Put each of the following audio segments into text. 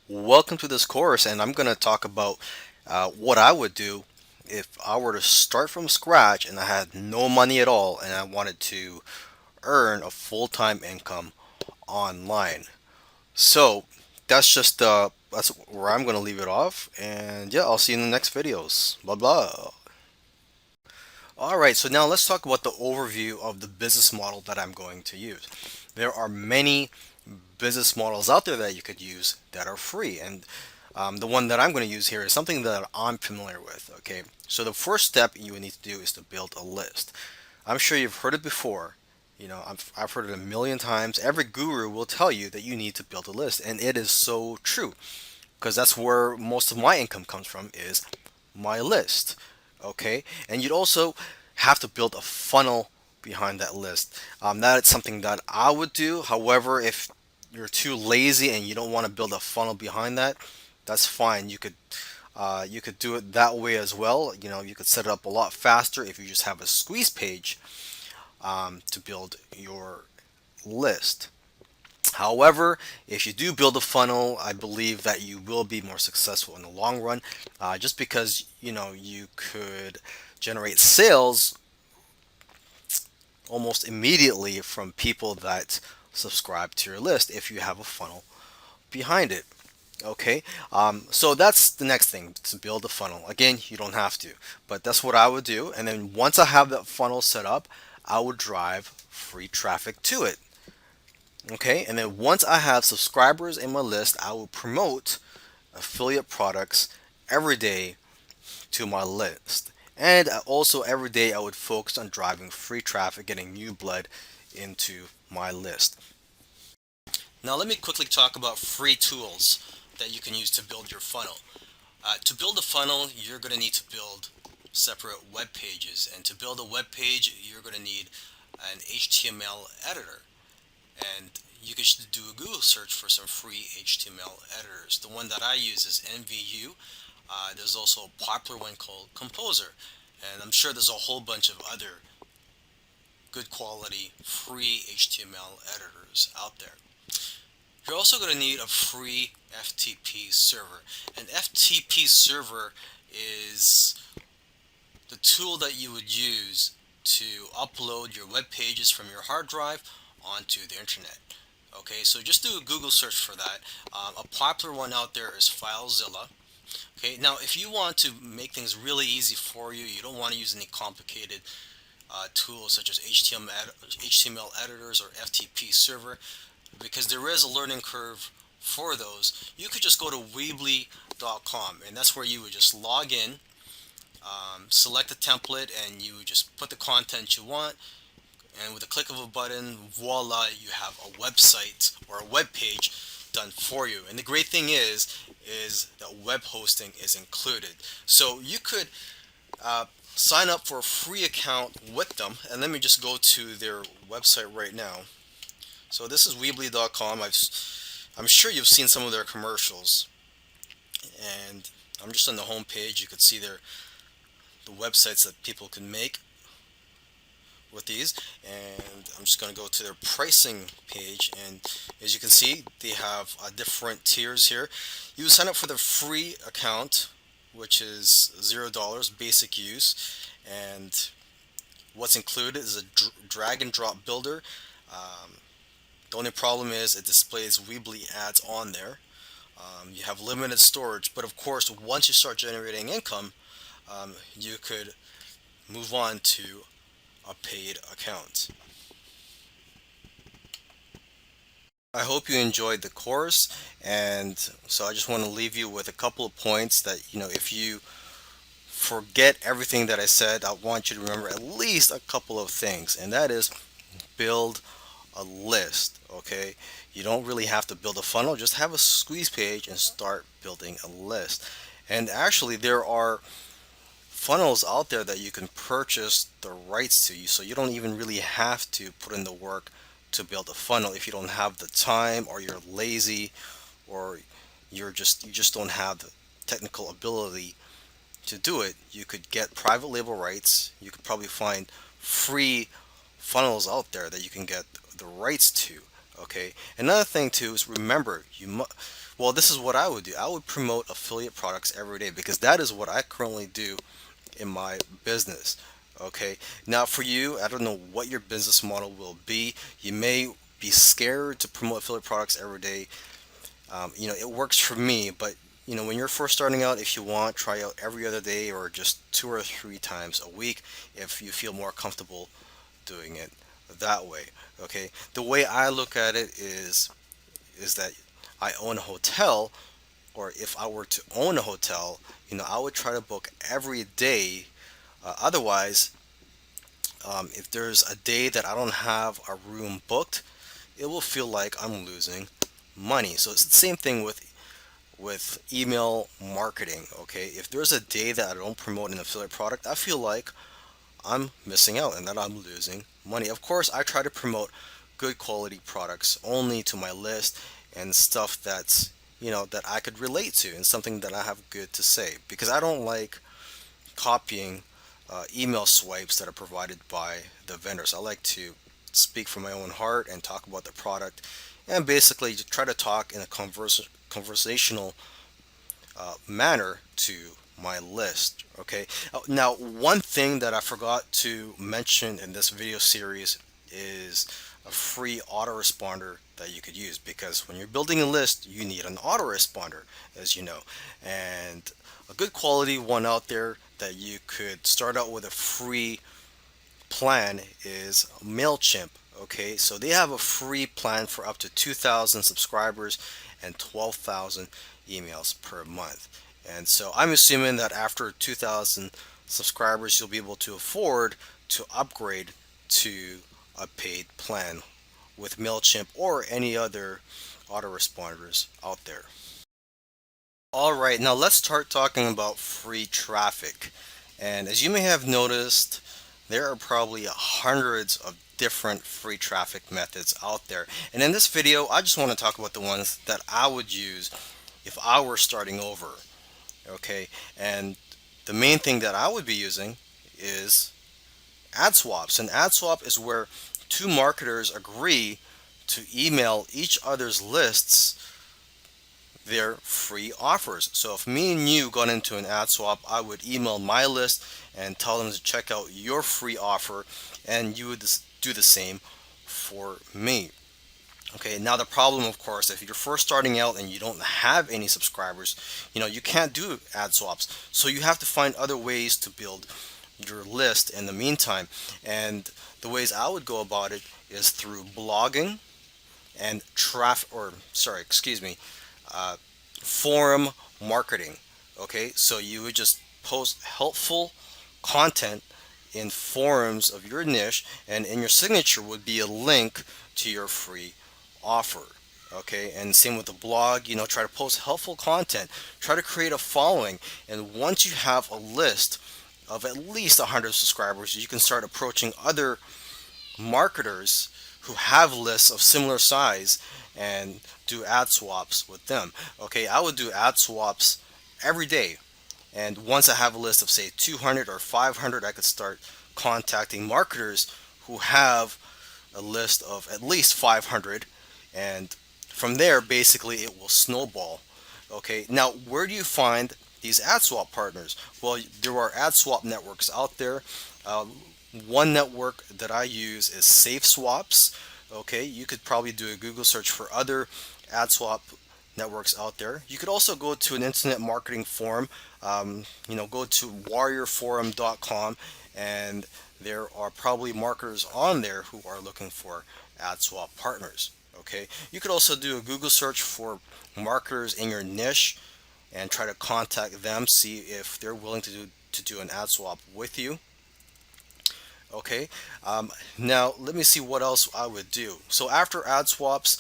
Welcome to this course, and I'm going to talk about what I would do if I were to start from scratch and I had no money at all and I wanted to earn a full-time income online. So that's where I'm going to leave it off, and yeah, I'll see you in the next videos. Blah blah. All right, so now let's talk about the overview of the business model that I'm going to use. There are many business models out there that you could use that are free, and the one that I'm going to use here is something that I'm familiar with. Okay, so the first step you would need to do is to build a list. I'm sure you've heard it before. I've heard it a million times. Every guru will tell you that you need to build a list, and it is so true because that's where most of my income comes from is my list. Okay, and you'd also have to build a funnel behind that list. That is something that I would do. However, if you're too lazy and you don't want to build a funnel behind that, that's fine. You could do it that way as well. You could set it up a lot faster if you just have a squeeze page to build your list. However, if you do build a funnel, I believe that you will be more successful in the long run, just because you could generate sales almost immediately from people that subscribe to your list if you have a funnel behind it. Okay, so that's the next thing, to build a funnel. Again, you don't have to, but that's what I would do. And then once I have that funnel set up, I would drive free traffic to it. Okay, and then once I have subscribers in my list, I will promote affiliate products every day to my list. And also every day I would focus on driving free traffic, getting new blood into my list. Now let me quickly talk about free tools that you can use to build your funnel. To build a funnel, you're going to need to build separate web pages. And to build a web page, you're going to need an HTML editor. And you can do a Google search for some free HTML editors. The one that I use is NVU. There's also a popular one called Composer, and I'm sure there's a whole bunch of other good quality free HTML editors out there. You're also going to need a free FTP server. An FTP server is the tool that you would use to upload your web pages from your hard drive onto the internet. Okay, so just do a Google search for that. A popular one out there is FileZilla. Okay, now if you want to make things really easy for you, you don't want to use any complicated tools such as HTML editors or FTP server, because there is a learning curve for those. You could just go to Weebly.com, and that's where you would just log in, select a template, and you would just put the content you want, and with a click of a button, voila, you have a website or a web page done for you. And the great thing is that web hosting is included. So you could sign up for a free account with them, and let me just go to their website right now. So this is Weebly.com. I'm sure you've seen some of their commercials, and I'm just on the home page. You could see the websites that people can make with these, and I'm just going to go to their pricing page, and as you can see, they have different tiers here. You sign up for the free account, which is $0 basic use, and what's included is a drag and drop builder. The only problem is it displays Weebly ads on there. You have limited storage, but of course once you start generating income, you could move on to a paid account. I hope you enjoyed the course, and so I just want to leave you with a couple of points that, if you forget everything that I said, I want you to remember at least a couple of things, and that is build a list. Okay, you don't really have to build a funnel, just have a squeeze page and start building a list. And actually there are funnels out there that you can purchase the rights to, so you don't even really have to put in the work to build a funnel if you don't have the time, or you're lazy, or you just don't have the technical ability to do it. You could get private label rights. You could probably find free funnels out there that you can get the rights to. Okay. Another thing too is remember well, this is what I would do. I would promote affiliate products every day because that is what I currently do in my business. Okay. Now for you, I don't know what your business model will be. You may be scared to promote affiliate products every day. It works for me, but when you're first starting out, if you want, try out every other day or just 2 or 3 times a week if you feel more comfortable doing it that way. Okay. The way I look at it is that I own a hotel, or if I were to own a hotel, I would try to book every day. Otherwise, if there's a day that I don't have a room booked, it will feel like I'm losing money. So it's the same thing with email marketing. Okay, if there's a day that I don't promote an affiliate product, I feel like I'm missing out and that I'm losing money. Of course, I try to promote good quality products only to my list and stuff that I could relate to and something that I have good to say, because I don't like copying email swipes that are provided by the vendors. I like to speak from my own heart and talk about the product and basically try to talk in a conversational manner to my list. Okay. Now, one thing that I forgot to mention in this video series is a free autoresponder that you could use, because when you're building a list, you need an autoresponder, as you know, and a good quality one out there that you could start out with a free plan is MailChimp. Okay, so they have a free plan for up to 2,000 subscribers and 12,000 emails per month. And so I'm assuming that after 2,000 subscribers, you'll be able to afford to upgrade to a paid plan with MailChimp or any other autoresponders out there. All right, now let's start talking about free traffic. And as you may have noticed, there are probably hundreds of different free traffic methods out there. And in this video, I just want to talk about the ones that I would use if I were starting over. Okay, and the main thing that I would be using is ad swaps. And ad swap is where two marketers agree to email each other's lists their free offers. So if me and you got into an ad swap, I would email my list and tell them to check out your free offer, and you would do the same for me. Okay, now the problem, of course, if you're first starting out and you don't have any subscribers, you can't do ad swaps. So you have to find other ways to build your list in the meantime. And the ways I would go about it is through blogging and forum marketing. Okay, so you would just post helpful content in forums of your niche, and in your signature would be a link to your free offer. Okay, and same with the blog, try to post helpful content, try to create a following, and once you have a list of at least 100 subscribers, you can start approaching other marketers who have lists of similar size and do ad swaps with them. Okay, I would do ad swaps every day, and once I have a list of say 200 or 500, I could start contacting marketers who have a list of at least 500, and from there basically it will snowball. Okay, now where do you find these ad swap partners? Well, there are ad swap networks out there. One network that I use is Safe Swaps. Okay, you could probably do a Google search for other ad swap networks out there. You could also go to an internet marketing forum. Go to warriorforum.com, and there are probably marketers on there who are looking for ad swap partners. Okay, you could also do a Google search for marketers in your niche and try to contact them, see if they're willing to do an ad swap with you. Okay, now let me see what else I would do. So after ad swaps,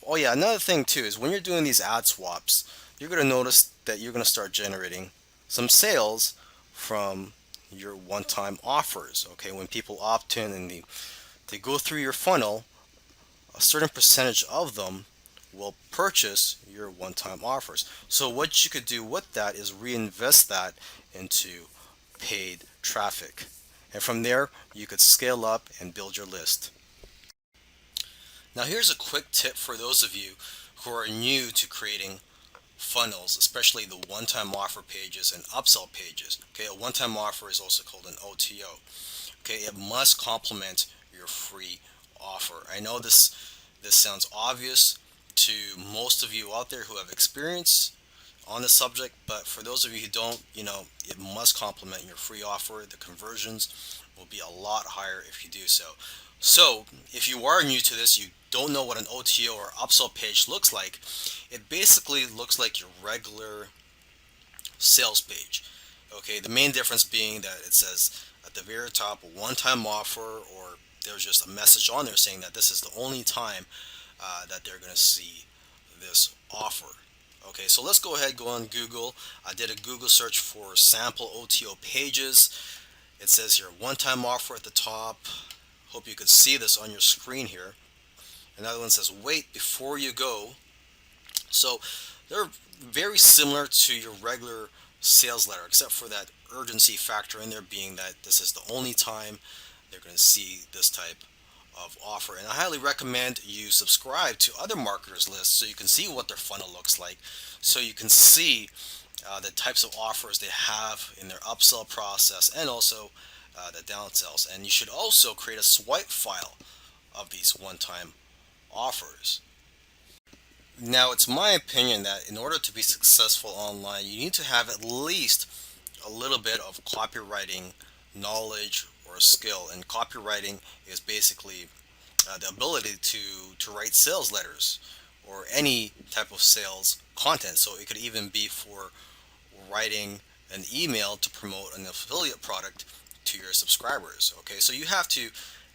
oh yeah, another thing too is when you're doing these ad swaps, you're going to notice that you're going to start generating some sales from your one-time offers. Okay, when people opt in and they go through your funnel, a certain percentage of them will purchase your one-time offers. So what you could do with that is reinvest that into paid traffic. And from there, you could scale up and build your list. Now here's a quick tip for those of you who are new to creating funnels, especially the one-time offer pages and upsell pages. Okay, a one-time offer is also called an OTO. Okay, it must complement your free offer. I know this sounds obvious to most of you out there who have experience on the subject, but for those of you who don't, it must complement your free offer. The conversions will be a lot higher if you do so. So, if you are new to this, you don't know what an OTO or upsell page looks like, it basically looks like your regular sales page. Okay, the main difference being that it says at the very top a one-time offer, or there's just a message on there saying that this is the only time that they're going to see this offer. Okay, so let's go ahead, go on Google. I did a Google search for sample OTO pages. It says here one-time offer at the top. Hope you could see this on your screen here. Another one says wait before you go. So they're very similar to your regular sales letter, except for that urgency factor in there being that this is the only time they're going to see this type of offer. And I highly recommend you subscribe to other marketers lists so you can see what their funnel looks like, so you can see the types of offers they have in their upsell process, and also the downsells. And you should also create a swipe file of these one-time offers. Now, it's my opinion that in order to be successful online, you need to have at least a little bit of copywriting knowledge or skill. And copywriting is basically the ability to write sales letters or any type of sales content. So it could even be for writing an email to promote an affiliate product to your subscribers. Okay, so you have to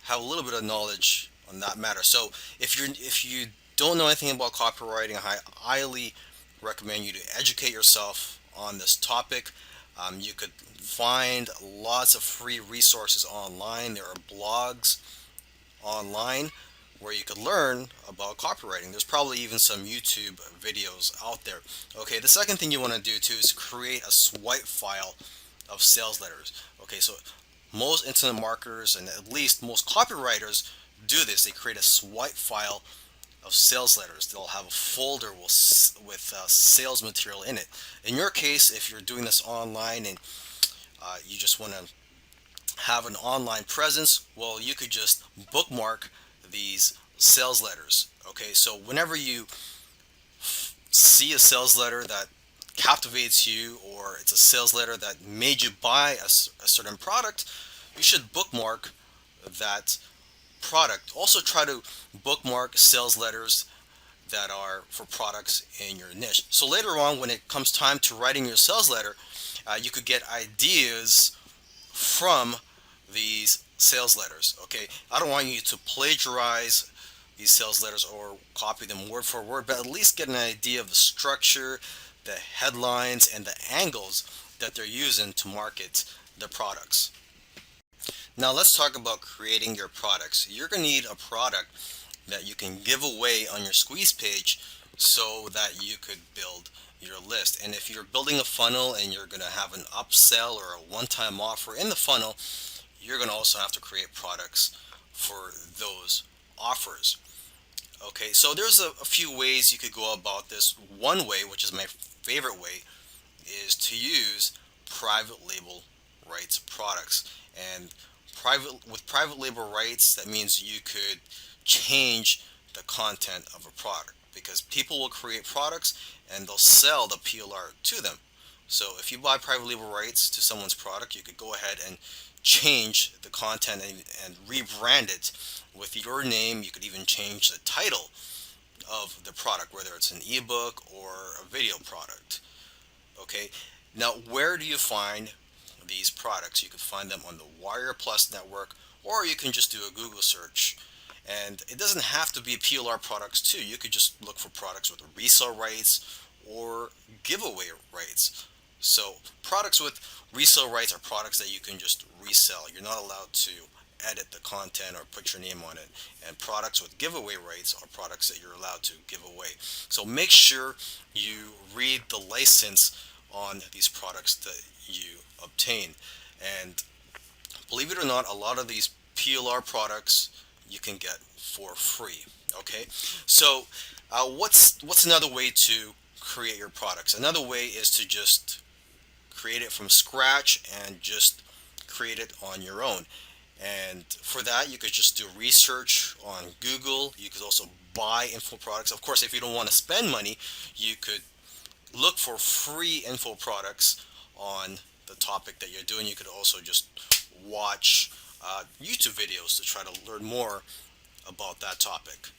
have a little bit of knowledge on that matter. So if you don't know anything about copywriting, I highly recommend you to educate yourself on this topic. You could find lots of free resources online. There are blogs online where you could learn about copywriting. There's probably even some YouTube videos out there. Okay, the second thing you want to do too is create a swipe file of sales letters. Okay, so most internet marketers and at least most copywriters do this. They create a swipe file of sales letters. They'll have a folder with sales material in it. In your case, if you're doing this online and you just want to have an online presence, well, you could just bookmark these sales letters. Okay, so whenever you see a sales letter that captivates you, or it's a sales letter that made you buy a certain product, you should bookmark that product. Also try to bookmark sales letters that are for products in your niche. So later on, when it comes time to writing your sales letter, you could get ideas from these sales letters. Okay, I don't want you to plagiarize these sales letters or copy them word for word, but at least get an idea of the structure, the headlines, and the angles that they're using to market the products. Now let's talk about creating your products. You're going to need a product that you can give away on your squeeze page so that you could build your list. And if you're building a funnel and you're going to have an upsell or a one-time offer in the funnel, you're going to also have to create products for those offers. Okay, so there's a few ways you could go about this. One way, which is my favorite way, is to use private label rights products. And with private label rights, that means you could change the content of a product, because people will create products and they'll sell the PLR to them. So if you buy private label rights to someone's product, you could go ahead and change the content and rebrand it with your name. You could even change the title of the product, whether it's an ebook or a video product. Okay, now where do you find these products? You could find them on the Wire Plus network, or you can just do a Google search. And it doesn't have to be PLR products too. You could just look for products with resale rights or giveaway rights. So products with resale rights are products that you can just resell. You're not allowed to edit the content or put your name on it. And products with giveaway rights are products that you're allowed to give away. So make sure you read the license on these products that you obtain. And believe it or not, a lot of these PLR products you can get for free. Okay, so what's another way to create your products? Another way is to just create it from scratch and just create it on your own. And for that, you could just do research on Google. You could also buy info products. Of course, if you don't want to spend money, you could look for free info products on the topic that you're doing. You could also just watch YouTube videos to try to learn more about that topic.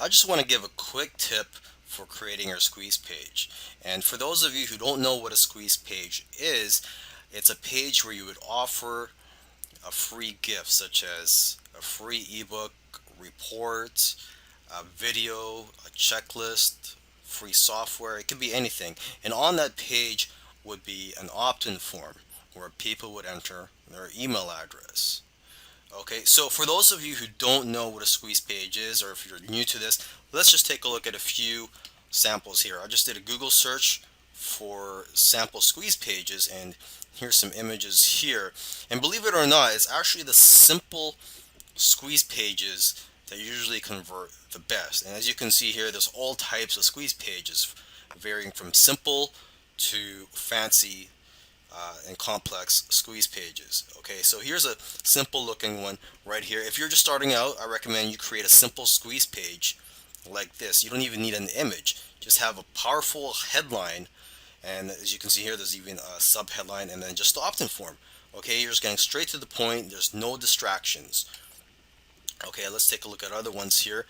I just want to give a quick tip for creating your squeeze page. And for those of you who don't know what a squeeze page is, it's a page where you would offer a free gift such as a free ebook, report, a video, a checklist, free software. It could be anything. And on that page would be an opt-in form where people would enter their email address. Okay, so for those of you who don't know what a squeeze page is, or if you're new to this, let's just take a look at a few samples here. I just did a Google search for sample squeeze pages, and here's some images here. And believe it or not, it's actually the simple squeeze pages that usually convert the best. And as you can see here, there's all types of squeeze pages, varying from simple to fancy and complex squeeze pages. Okay, so here's a simple looking one right here. If you're just starting out, I recommend you create a simple squeeze page like this. You don't even need an image, just have a powerful headline, and as you can see here, there's even a sub headline, and then just the opt-in form. Okay, you're just getting straight to the point, there's no distractions. Okay, let's take a look at other ones here.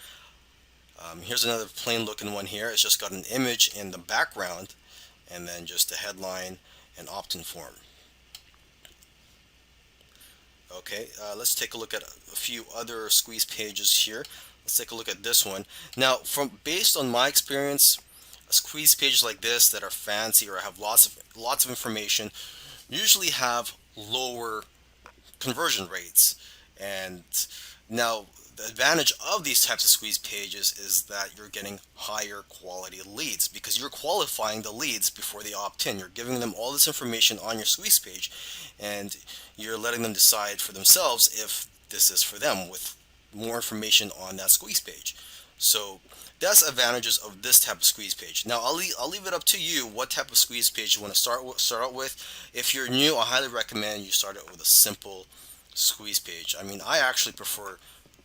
Here's another plain looking one here. It's just got an image in the background and then just a headline and opt-in form. Okay, let's take a look at a few other squeeze pages here. Let's take a look at this one. Now, based on my experience, squeeze pages like this that are fancy or have lots of information usually have lower conversion rates. And now the advantage of these types of squeeze pages is that you're getting higher quality leads because you're qualifying the leads before they opt in. You're giving them all this information on your squeeze page, and you're letting them decide for themselves if this is for them with more information on that squeeze page. So that's advantages of this type of squeeze page. Now I'll leave it up to you what type of squeeze page you want to start out with. If you're new, I highly recommend you start out with a simple squeeze page. I mean, I actually prefer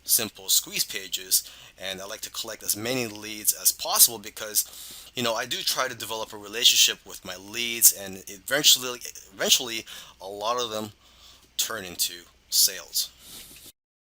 simple squeeze pages, and I like to collect as many leads as possible because I do try to develop a relationship with my leads, and eventually a lot of them turn into sales.